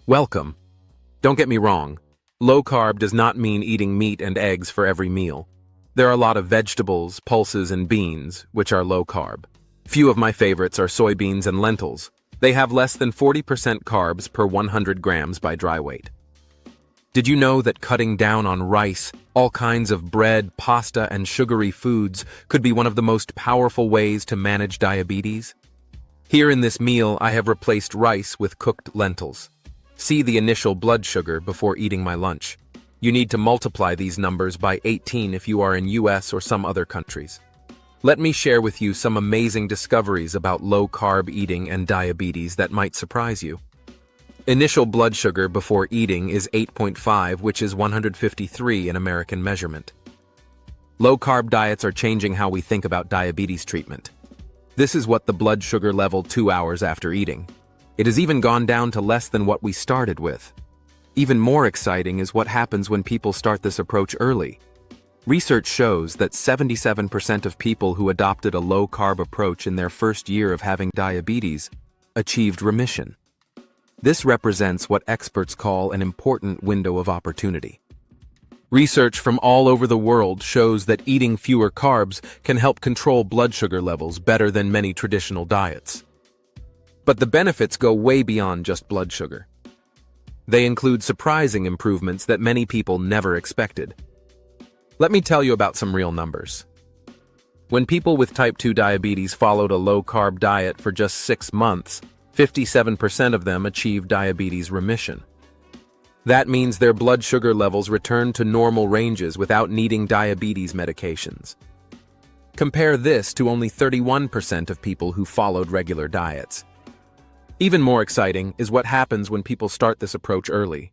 Welcome. Don't get me wrong. Low carb does not mean eating meat and eggs for every meal. There are a lot of vegetables, pulses, and beans, which are low carb. Few of my favorites are soybeans and lentils. They have less than 40% carbs per 100 grams by dry weight. Did you know that cutting down on rice, all kinds of bread, pasta, and sugary foods could be one of the most powerful ways to manage diabetes? Here in this meal, I have replaced rice with cooked lentils. See the initial blood sugar before eating my lunch. You need to multiply these numbers by 18 if you are in US or some other countries. Let me share with you some amazing discoveries about low-carb eating and diabetes that might surprise you. Initial blood sugar before eating is 8.5, which is 153 in American measurement. Low-carb diets are changing how we think about diabetes treatment. This is what the blood sugar level 2 hours after eating. It has even gone down to less than what we started with. Even more exciting is what happens when people start this approach early. Research shows that 77% of people who adopted a low-carb approach in their first year of having diabetes achieved remission. This represents what experts call an important window of opportunity. Research from all over the world shows that eating fewer carbs can help control blood sugar levels better than many traditional diets. But the benefits go way beyond just blood sugar. They include surprising improvements that many people never expected. Let me tell you about some real numbers. When people with type 2 diabetes followed a low-carb diet for just 6 months, 57% of them achieved diabetes remission. That means their blood sugar levels returned to normal ranges without needing diabetes medications. Compare this to only 31% of people who followed regular diets. Even more exciting is what happens when people start this approach early.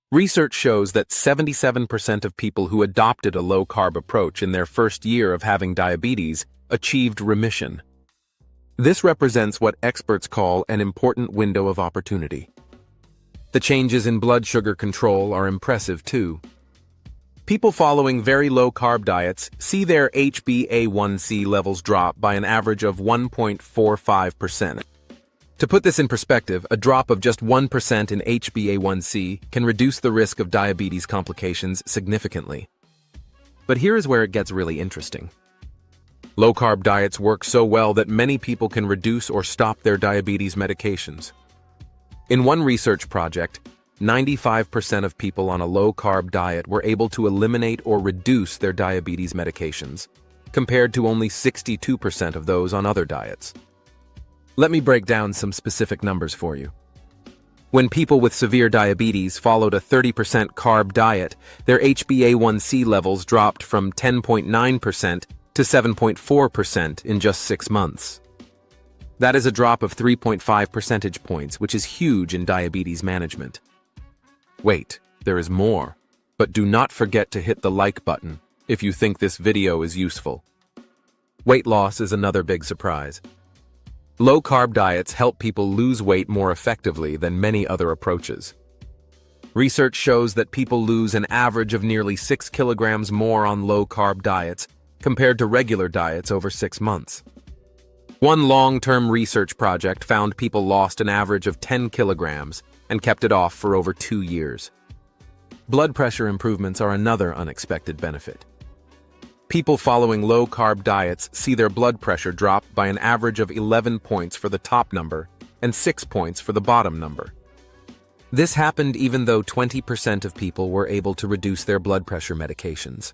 Research shows that 77% of people who adopted a low-carb approach in their first year of having diabetes achieved remission. This represents what experts call an important window of opportunity. The changes in blood sugar control are impressive too. People following very low-carb diets see their HbA1c levels drop by an average of 1.45%. To put this in perspective, a drop of just 1% in HbA1c can reduce the risk of diabetes complications significantly. But here is where it gets really interesting. Low-carb diets work so well that many people can reduce or stop their diabetes medications. In one research project, 95% of people on a low-carb diet were able to eliminate or reduce their diabetes medications, compared to only 62% of those on other diets. Let me break down some specific numbers for you. When people with severe diabetes followed a 30% carb diet, their HbA1c levels dropped from 10.9% to 7.4% in just 6 months. That is a drop of 3.5 percentage points, which is huge in diabetes management. Wait, there is more. But do not forget to hit the like button if you think this video is useful. Weight loss is another big surprise. Low-carb diets help people lose weight more effectively than many other approaches. Research shows that people lose an average of nearly 6 kilograms more on low-carb diets compared to regular diets over 6 months. One long-term research project found people lost an average of 10 kilograms and kept it off for over 2 years. Blood pressure improvements are another unexpected benefit. People following low-carb diets see their blood pressure drop by an average of 11 points for the top number and 6 points for the bottom number. This happened even though 20% of people were able to reduce their blood pressure medications.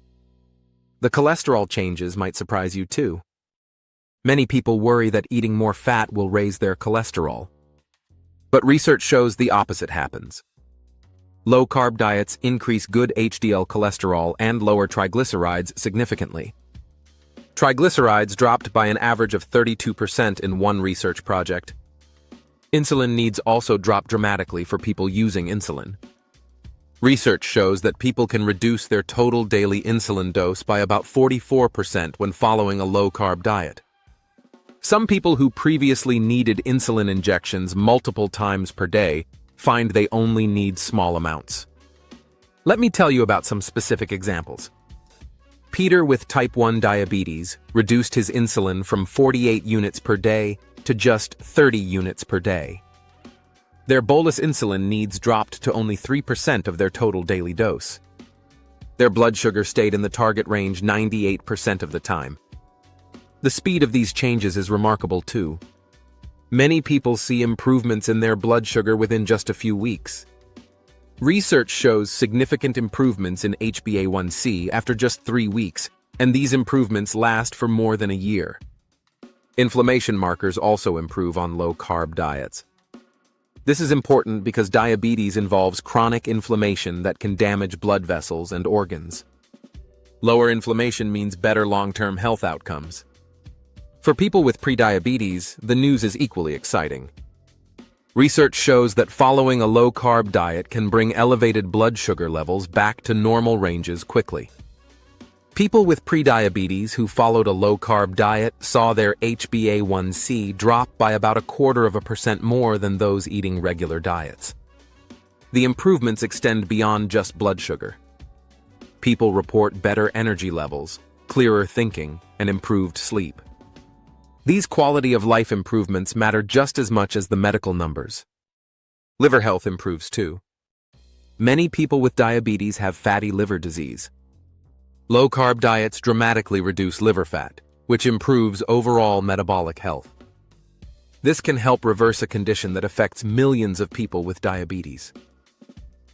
The cholesterol changes might surprise you too. Many people worry that eating more fat will raise their cholesterol. But research shows the opposite happens. Low-carb diets increase good HDL cholesterol and lower triglycerides significantly. Triglycerides dropped by an average of 32% in one research project. Insulin needs also drop dramatically for people using insulin. Research shows that people can reduce their total daily insulin dose by about 44% when following a low-carb diet. Some people who previously needed insulin injections multiple times per day find they only need small amounts. Let me tell you about some specific examples. Peter with type 1 diabetes reduced his insulin from 48 units per day to just 30 units per day. Their bolus insulin needs dropped to only 3% of their total daily dose. Their blood sugar stayed in the target range 98% of the time. The speed of these changes is remarkable too. Many people see improvements in their blood sugar within just a few weeks. Research shows significant improvements in HbA1c after just 3 weeks, and these improvements last for more than a year. Inflammation markers also improve on low-carb diets. This is important because diabetes involves chronic inflammation that can damage blood vessels and organs. Lower inflammation means better long-term health outcomes. For people with prediabetes, the news is equally exciting. Research shows that following a low-carb diet can bring elevated blood sugar levels back to normal ranges quickly. People with prediabetes who followed a low-carb diet saw their HbA1c drop by about 0.25% more than those eating regular diets. The improvements extend beyond just blood sugar. People report better energy levels, clearer thinking, and improved sleep. These quality-of-life improvements matter just as much as the medical numbers. Liver health improves too. Many people with diabetes have fatty liver disease. Low-carb diets dramatically reduce liver fat, which improves overall metabolic health. This can help reverse a condition that affects millions of people with diabetes.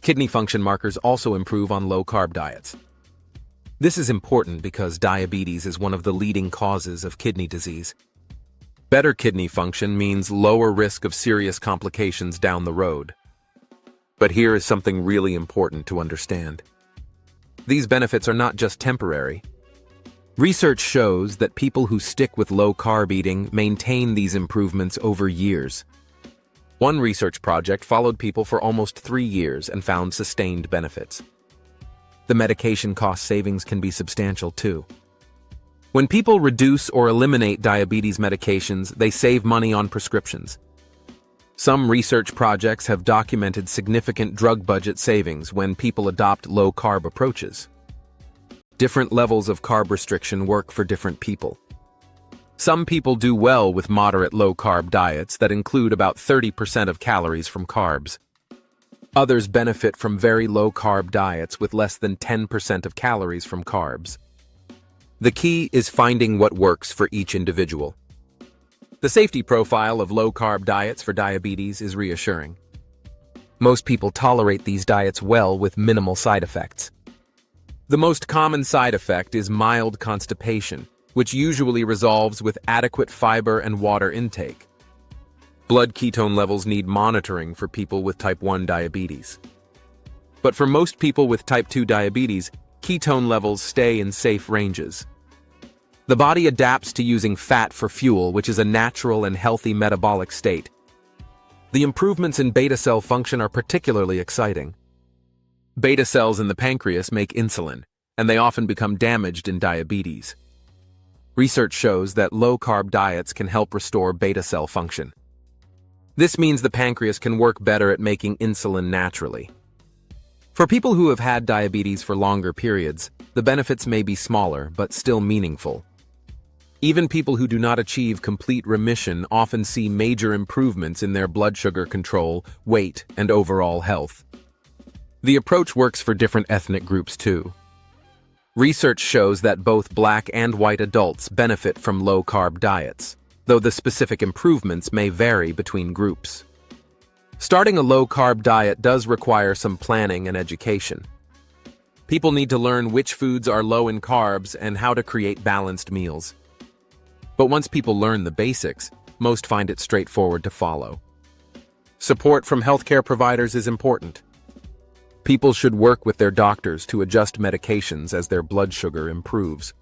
Kidney function markers also improve on low-carb diets. This is important because diabetes is one of the leading causes of kidney disease. Better kidney function means lower risk of serious complications down the road. But here is something really important to understand. These benefits are not just temporary. Research shows that people who stick with low-carb eating maintain these improvements over years. One research project followed people for almost 3 years and found sustained benefits. The medication cost savings can be substantial too. When people reduce or eliminate diabetes medications, they save money on prescriptions. Some research projects have documented significant drug budget savings when people adopt low-carb approaches. Different levels of carb restriction work for different people. Some people do well with moderate low-carb diets that include about 30% of calories from carbs. Others benefit from very low-carb diets with less than 10% of calories from carbs. The key is finding what works for each individual. The safety profile of low-carb diets for diabetes is reassuring. Most people tolerate these diets well with minimal side effects. The most common side effect is mild constipation, which usually resolves with adequate fiber and water intake. Blood ketone levels need monitoring for people with type 1 diabetes. But for most people with type 2 diabetes, ketone levels stay in safe ranges. The body adapts to using fat for fuel, which is a natural and healthy metabolic state. The improvements in beta cell function are particularly exciting. Beta cells in the pancreas make insulin, and they often become damaged in diabetes. Research shows that low-carb diets can help restore beta cell function. This means the pancreas can work better at making insulin naturally. For people who have had diabetes for longer periods, the benefits may be smaller but still meaningful. Even people who do not achieve complete remission often see major improvements in their blood sugar control, weight, and overall health. The approach works for different ethnic groups too. Research shows that both Black and white adults benefit from low-carb diets, though the specific improvements may vary between groups. Starting a low-carb diet does require some planning and education. People need to learn which foods are low in carbs and how to create balanced meals. But once people learn the basics, most find it straightforward to follow. Support from healthcare providers is important. People should work with their doctors to adjust medications as their blood sugar improves.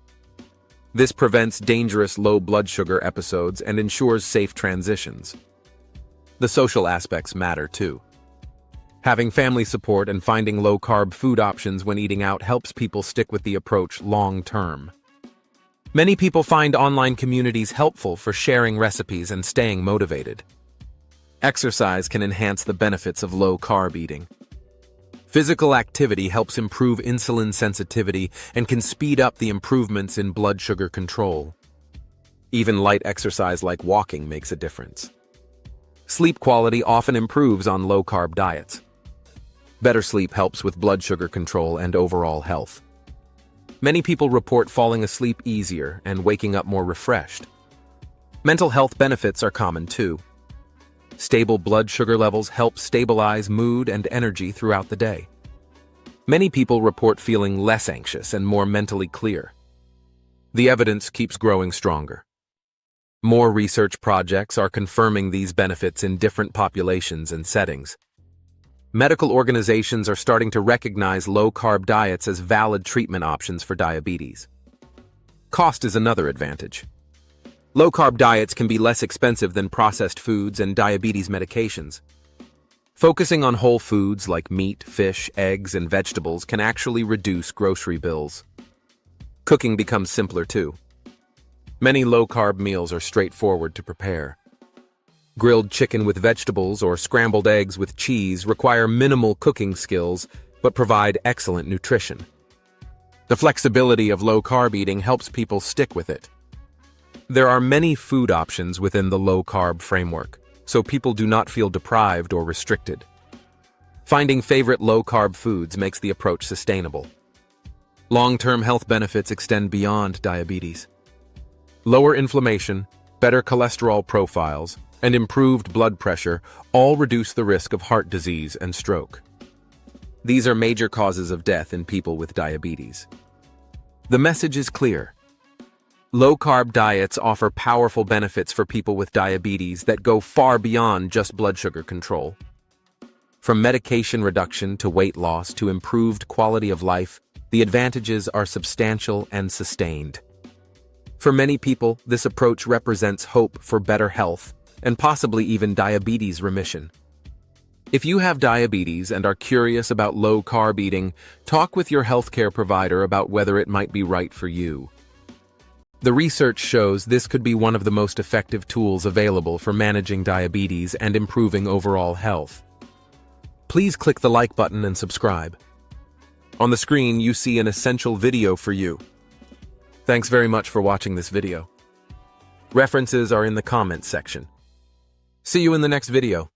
This prevents dangerous low blood sugar episodes and ensures safe transitions. The social aspects matter too. Having family support and finding low-carb food options when eating out helps people stick with the approach long-term. Many people find online communities helpful for sharing recipes and staying motivated. Exercise can enhance the benefits of low-carb eating. Physical activity helps improve insulin sensitivity and can speed up the improvements in blood sugar control. Even light exercise like walking makes a difference. Sleep quality often improves on low-carb diets. Better sleep helps with blood sugar control and overall health. Many people report falling asleep easier and waking up more refreshed. Mental health benefits are common too. Stable blood sugar levels help stabilize mood and energy throughout the day. Many people report feeling less anxious and more mentally clear. The evidence keeps growing stronger. More research projects are confirming these benefits in different populations and settings. Medical organizations are starting to recognize low-carb diets as valid treatment options for diabetes. Cost is another advantage. Low-carb diets can be less expensive than processed foods and diabetes medications. Focusing on whole foods like meat, fish, eggs, and vegetables can actually reduce grocery bills. Cooking becomes simpler too. Many low-carb meals are straightforward to prepare. Grilled chicken with vegetables or scrambled eggs with cheese require minimal cooking skills but provide excellent nutrition. The flexibility of low-carb eating helps people stick with it. There are many food options within the low-carb framework, so people do not feel deprived or restricted. Finding favorite low-carb foods makes the approach sustainable. Long-term health benefits extend beyond diabetes. Lower inflammation, better cholesterol profiles, and improved blood pressure all reduce the risk of heart disease and stroke. These are major causes of death in people with diabetes. The message is clear. Low-carb diets offer powerful benefits for people with diabetes that go far beyond just blood sugar control. From medication reduction to weight loss to improved quality of life, the advantages are substantial and sustained. For many people, this approach represents hope for better health and possibly even diabetes remission. If you have diabetes and are curious about low-carb eating, talk with your healthcare provider about whether it might be right for you. The research shows this could be one of the most effective tools available for managing diabetes and improving overall health. Please click the like button and subscribe. On the screen, you see an essential video for you. Thanks very much for watching this video. References are in the comments section. See you in the next video.